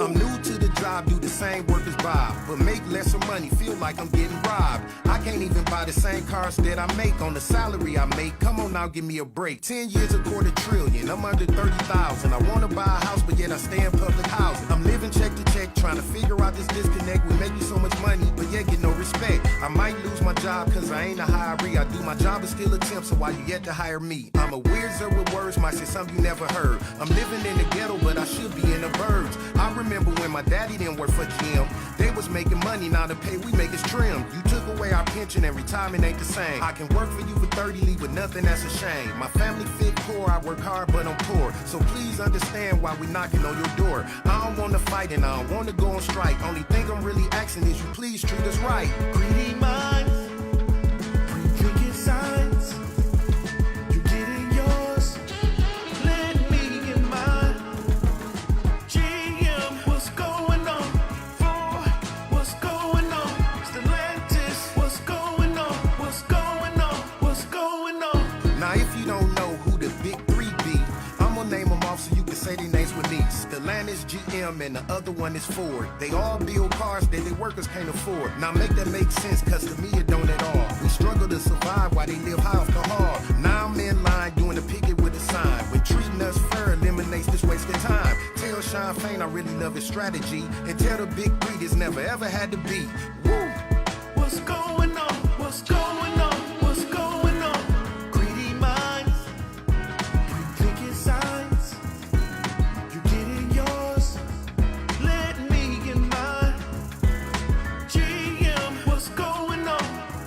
I'm new to the job, do the same work as Bob, but make lesser money, feel like I'm getting robbed. I can't even buy the same cars that I make on the salary I make. Come on now, give me a break. 10 years, $250 million, I'm under 30,000. I wanna buy a house, but yet I stay in public housing. I'm living check to check, trying to figure out this disconnect. We making so much money, but yet get no respect. I might lose my job, cause I ain't a hiree. I do my job and still attempt, so why you yet to hire me? I'm a weird zero with words, might say something you never heard. I'm living in the ghetto, but I should be in the burbs. I remember when my daddy didn't work for GM. They was making money, now the pay we make is trimmed. You took away our pension and retirement ain't the same. I can work for you for 30, leave with nothing, that's a shame. My family fit poor, I work hard but I'm poor. So please understand why we knocking on your door. I don't wanna fight and I don't wanna go on strike. Only thing I'm really asking is you please treat us right. Greedy minds, pre-drinking signs. You're getting yours, let me get mine. GM, what's going on? Ford, what's going on? Stellantis, what's going on? What's going on? What's going on? Now if you don't know who the big three be, I'm gonna name them off so you can say their names with me. Stellantis, GM, and the other one is Ford. They all build cars that their workers can't afford. Now make that make sense, cause to me it don't at all. We struggle to survive while they live high off the hog. Now I'm in line doing a picket with a sign. When treating us fair eliminates this wasted time. Tell Shawn Fain I really love his strategy. And tell the big three this never ever had to be. Woo! What's going on? What's going on? What's going on? Greedy minds, pre-drinking signs. You're getting yours, let me get mine. GM, what's going on?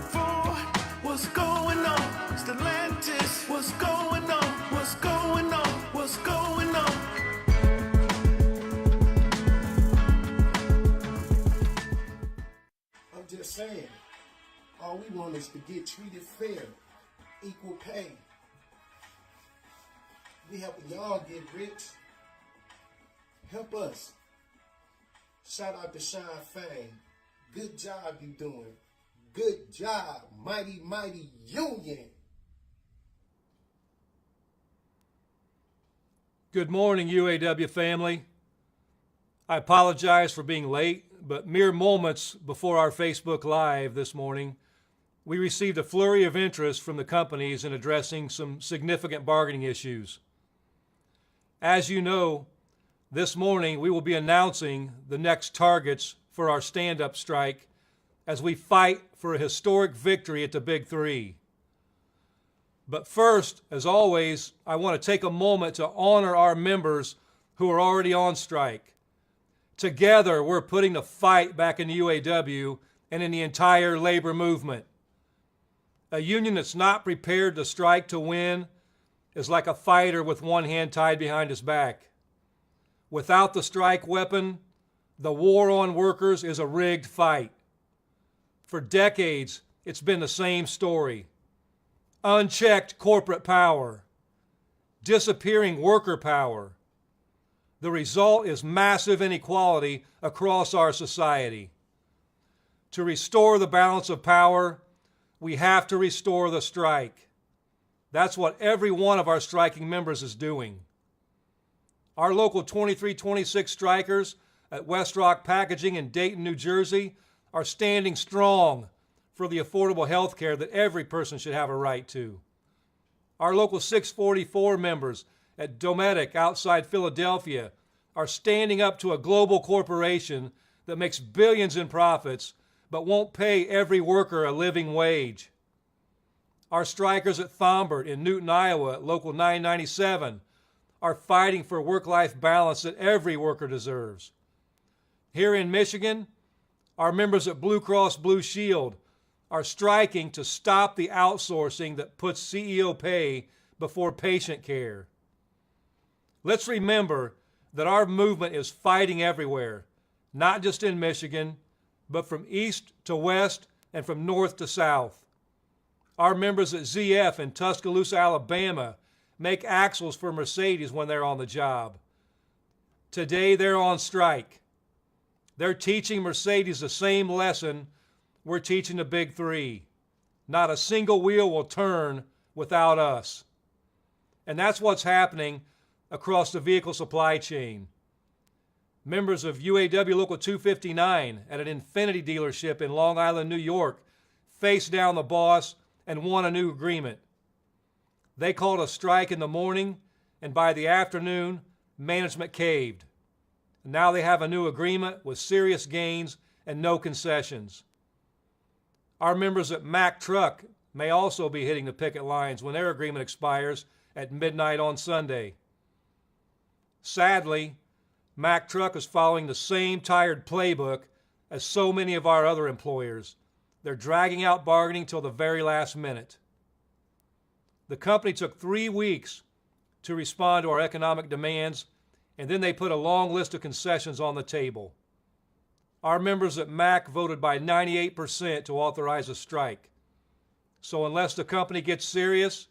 Ford, what's going on? Stellantis, what's going on? What's going on? What's going on? I'm just saying, all we want is to get treated fair, equal pay. We helping y'all get rich. Help us. Shout out to Shawn Fain. Good job you doing. Good job, mighty, mighty union. Good morning, UAW family. I apologize for being late, but mere moments before our Facebook Live this morning, we received a flurry of interest from the companies in addressing some significant bargaining issues. As you know, this morning we will be announcing the next targets for our stand-up strike as we fight for a historic victory at the Big Three. But first, as always, I want to take a moment to honor our members who are already on strike. Together, we're putting the fight back in the UAW and in the entire labor movement. A union that's not prepared to strike to win is like a fighter with one hand tied behind his back. Without the strike weapon, the war on workers is a rigged fight. For decades, it's been the same story. Unchecked corporate power, disappearing worker power. The result is massive inequality across our society. To restore the balance of power, we have to restore the strike. That's what every one of our striking members is doing. Our local 2326 strikers at West Rock Packaging in Dayton, New Jersey are standing strong for the affordable health care that every person should have a right to. Our local 644 members at Dometic outside Philadelphia are standing up to a global corporation that makes billions in profits but won't pay every worker a living wage. Our strikers at Thombert in Newton, Iowa at Local 997 are fighting for work-life balance that every worker deserves. Here in Michigan, our members at Blue Cross Blue Shield are striking to stop the outsourcing that puts CEO pay before patient care. Let's remember that our movement is fighting everywhere, not just in Michigan, but from east to west and from north to south. Our members at ZF in Tuscaloosa, Alabama, make axles for Mercedes when they're on the job. Today they're on strike. They're teaching Mercedes the same lesson we're teaching the Big Three. Not a single wheel will turn without us. And that's what's happening across the vehicle supply chain. Members of UAW Local 259 at an Infiniti dealership in Long Island, New York, faced down the boss and won a new agreement. They called a strike in the morning, and by the afternoon, management caved. Now they have a new agreement with serious gains and no concessions. Our members at Mack Truck may also be hitting the picket lines when their agreement expires at midnight on Sunday. Sadly, Mack Truck is following the same tired playbook as so many of our other employers. They're dragging out bargaining till the very last minute. The company took 3 weeks to respond to our economic demands, and then they put a long list of concessions on the table. Our members at Mack voted by 98% to authorize a strike. So unless the company gets serious,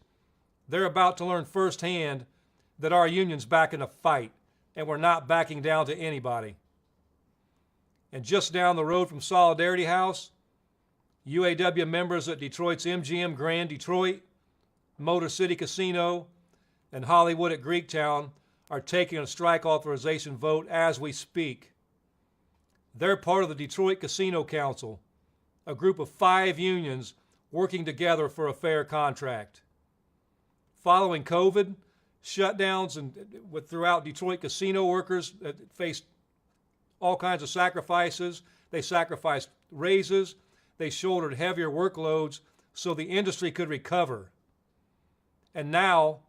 they're about to learn firsthand that our union's back in the fight, and we're not backing down to anybody. And just down the road from Solidarity House, UAW members at Detroit's MGM Grand Detroit, Motor City Casino, and Hollywood at Greektown are taking a strike authorization vote as we speak. They're part of the Detroit Casino Council, a group of 5 unions working together for a fair contract. Following COVID, shutdowns throughout Detroit, casino workers faced all kinds of sacrifices. They sacrificed raises. They shouldered heavier workloads so the industry could recover. And now,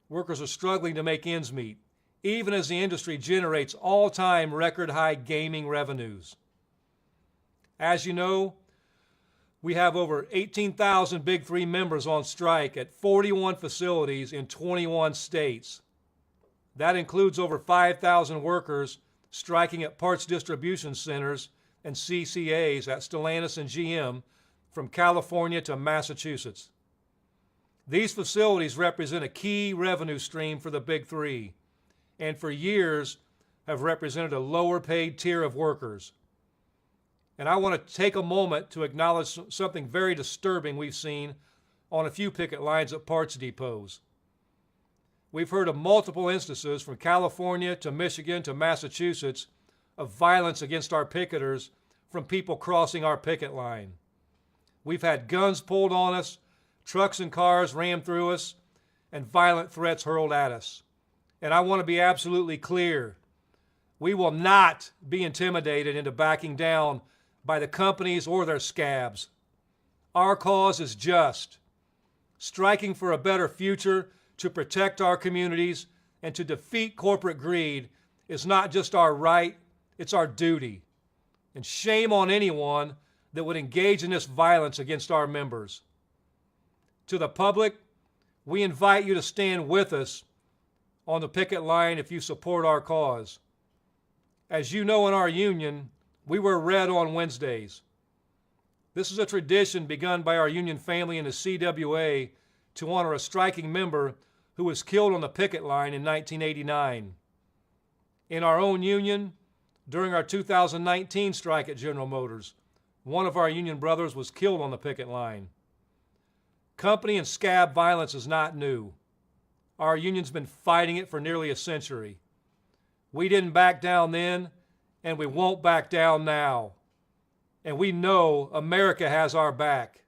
workers are struggling to make ends meet, even as the industry generates all-time record-high gaming revenues. As you know, we have over 18,000 Big Three members on strike at 41 facilities in 21 states. That includes over 5,000 workers striking at parts distribution centers and CCAs at Stellantis and GM from California to Massachusetts. These facilities represent a key revenue stream for the Big Three, and for years have represented a lower paid tier of workers. And I want to take a moment to acknowledge something very disturbing we've seen on a few picket lines at parts depots. We've heard of multiple instances from California to Michigan to Massachusetts of violence against our picketers from people crossing our picket line. We've had guns pulled on us, trucks and cars rammed through us, and violent threats hurled at us. And I want to be absolutely clear. We will not be intimidated into backing down by the companies or their scabs. Our cause is just. Striking for a better future to protect our communities and to defeat corporate greed is not just our right, it's our duty. And shame on anyone that would engage in this violence against our members. To the public, we invite you to stand with us on the picket line if you support our cause. As you know, in our union, we wear red on Wednesdays. This is a tradition begun by our union family in the CWA to honor a striking member who was killed on the picket line in 1989. In our own union, during our 2019 strike at General Motors, one of our union brothers was killed on the picket line. Company and scab violence is not new. Our union's been fighting it for nearly a century. We didn't back down then, and we won't back down now. And we know America has our back.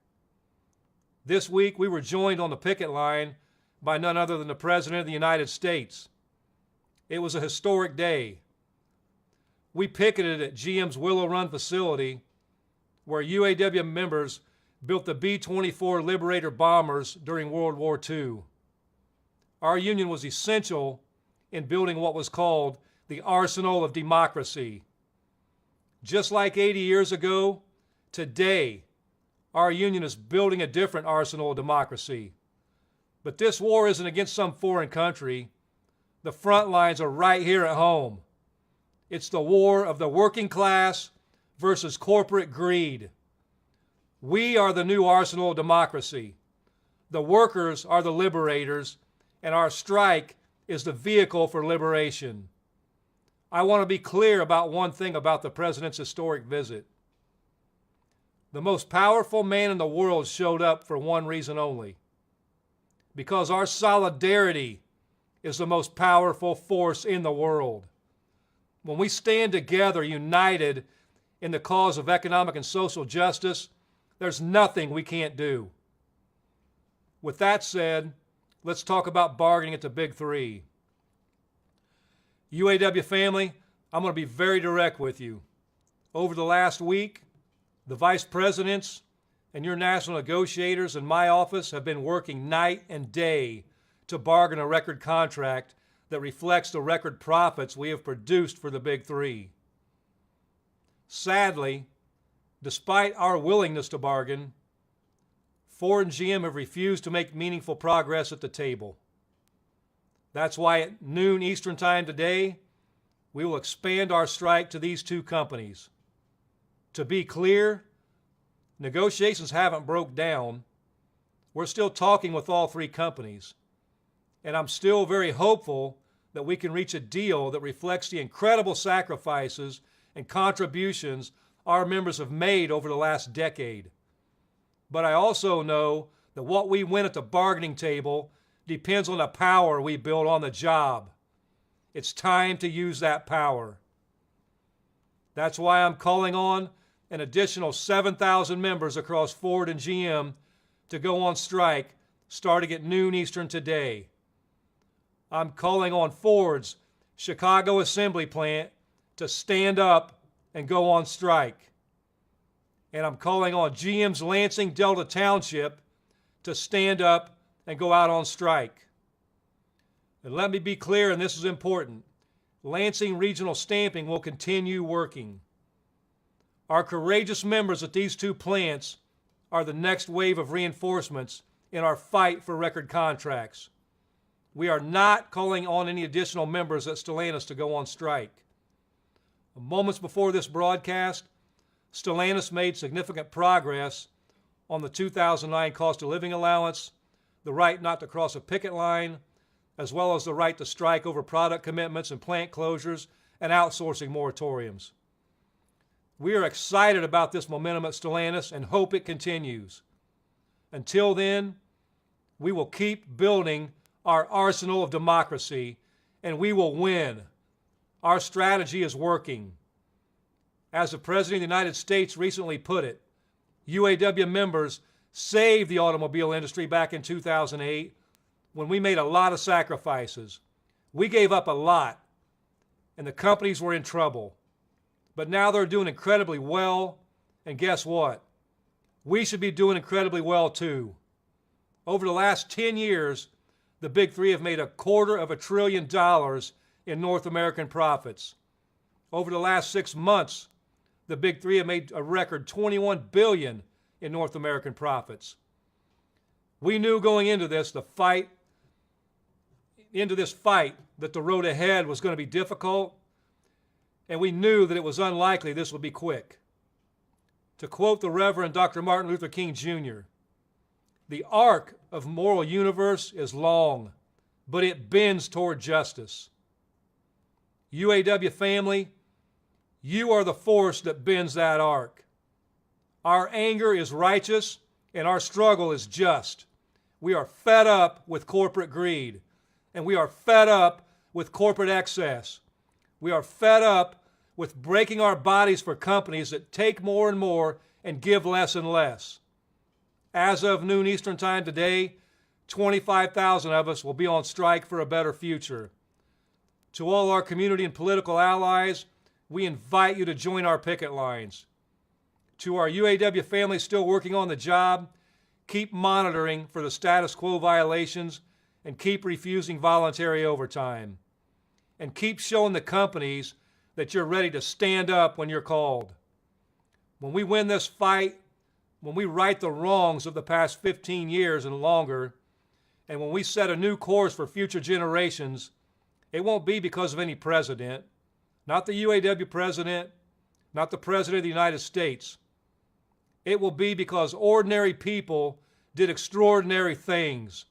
This week, we were joined on the picket line by none other than the President of the United States. It was a historic day. We picketed at GM's Willow Run facility, where UAW members built the B-24 Liberator bombers during World War II. Our union was essential in building what was called the arsenal of democracy. Just like 80 years ago, today, our union is building a different arsenal of democracy. But this war isn't against some foreign country. The front lines are right here at home. It's the war of the working class versus corporate greed. We are the new arsenal of democracy. The workers are the liberators, and our strike is the vehicle for liberation. I want to be clear about one thing about the President's historic visit. The most powerful man in the world showed up for one reason only: because our solidarity is the most powerful force in the world. when we stand together, united in the cause of economic and social justice, there's nothing we can't do. With that said, let's talk about bargaining at the Big Three. UAW family, I'm going to be very direct with you. Over the last week, the vice presidents and your national negotiators in my office have been working night and day to bargain a record contract that reflects the record profits we have produced for the Big Three. Sadly, despite our willingness to bargain, Ford and GM have refused to make meaningful progress at the table. That's why at noon Eastern Time today, we will expand our strike to these two companies. To be clear, negotiations haven't broke down. We're still talking with all three companies. And I'm still very hopeful that we can reach a deal that reflects the incredible sacrifices and contributions our members have made over the last decade. But I also know that what we win at the bargaining table depends on the power we build on the job. It's time to use that power. That's why I'm calling on an additional 7,000 members across Ford and GM to go on strike starting at noon Eastern today. I'm calling on Ford's Chicago assembly plant to stand up and go on strike. And I'm calling on GM's Lansing Delta Township to stand up and go out on strike. And let me be clear, and this is important, Lansing Regional Stamping will continue working. Our courageous members at these two plants are the next wave of reinforcements in our fight for record contracts. We are not calling on any additional members at Stellantis to go on strike. Moments before this broadcast, Stellantis made significant progress on the 2009 cost of living allowance, the right not to cross a picket line, as well as the right to strike over product commitments and plant closures and outsourcing moratoriums. We are excited about this momentum at Stellantis and hope it continues. Until then, we will keep building our arsenal of democracy and we will win. Our strategy is working. As the President of the United States recently put it, UAW members saved the automobile industry back in 2008 when we made a lot of sacrifices. We gave up a lot, and the companies were in trouble. But now they're doing incredibly well, and guess what? We should be doing incredibly well too. Over the last 10 years, the Big Three have made $250 billion in North American profits. Over the last 6 months, the Big Three have made a record $21 billion in North American profits. We knew going into this fight that the road ahead was going to be difficult, and we knew that it was unlikely this would be quick. To quote the Reverend Dr. Martin Luther King Jr., "The arc of moral universe is long, but it bends toward justice." UAW family, you are the force that bends that arc. Our anger is righteous and our struggle is just. We are fed up with corporate greed, and we are fed up with corporate excess. We are fed up with breaking our bodies for companies that take more and more and give less and less. As of noon Eastern Time today, 25,000 of us will be on strike for a better future. To all our community and political allies, we invite you to join our picket lines. To our UAW family still working on the job, keep monitoring for the status quo violations and keep refusing voluntary overtime. And keep showing the companies that you're ready to stand up when you're called. When we win this fight, when we right the wrongs of the past 15 years and longer, and when we set a new course for future generations, it won't be because of any president, not the UAW president, not the President of the United States. It will be because ordinary people did extraordinary things.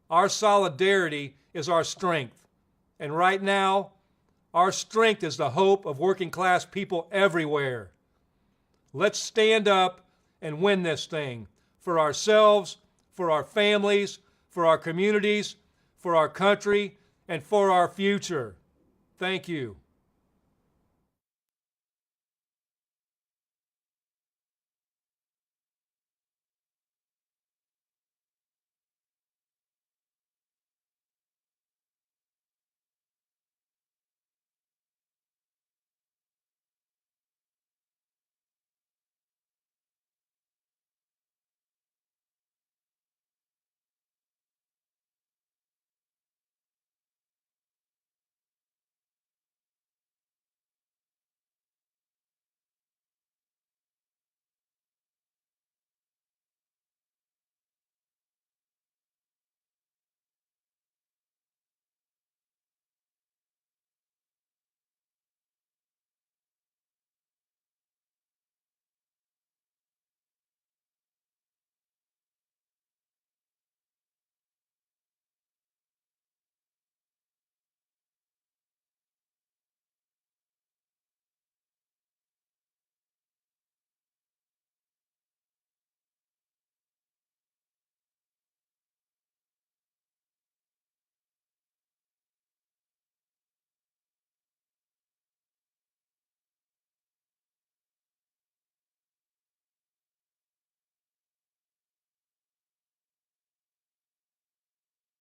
Our solidarity is our strength. And right now, our strength is the hope of working class people everywhere. Let's stand up and win this thing for ourselves, for our families, for our communities, for our country, and for our future. Thank you.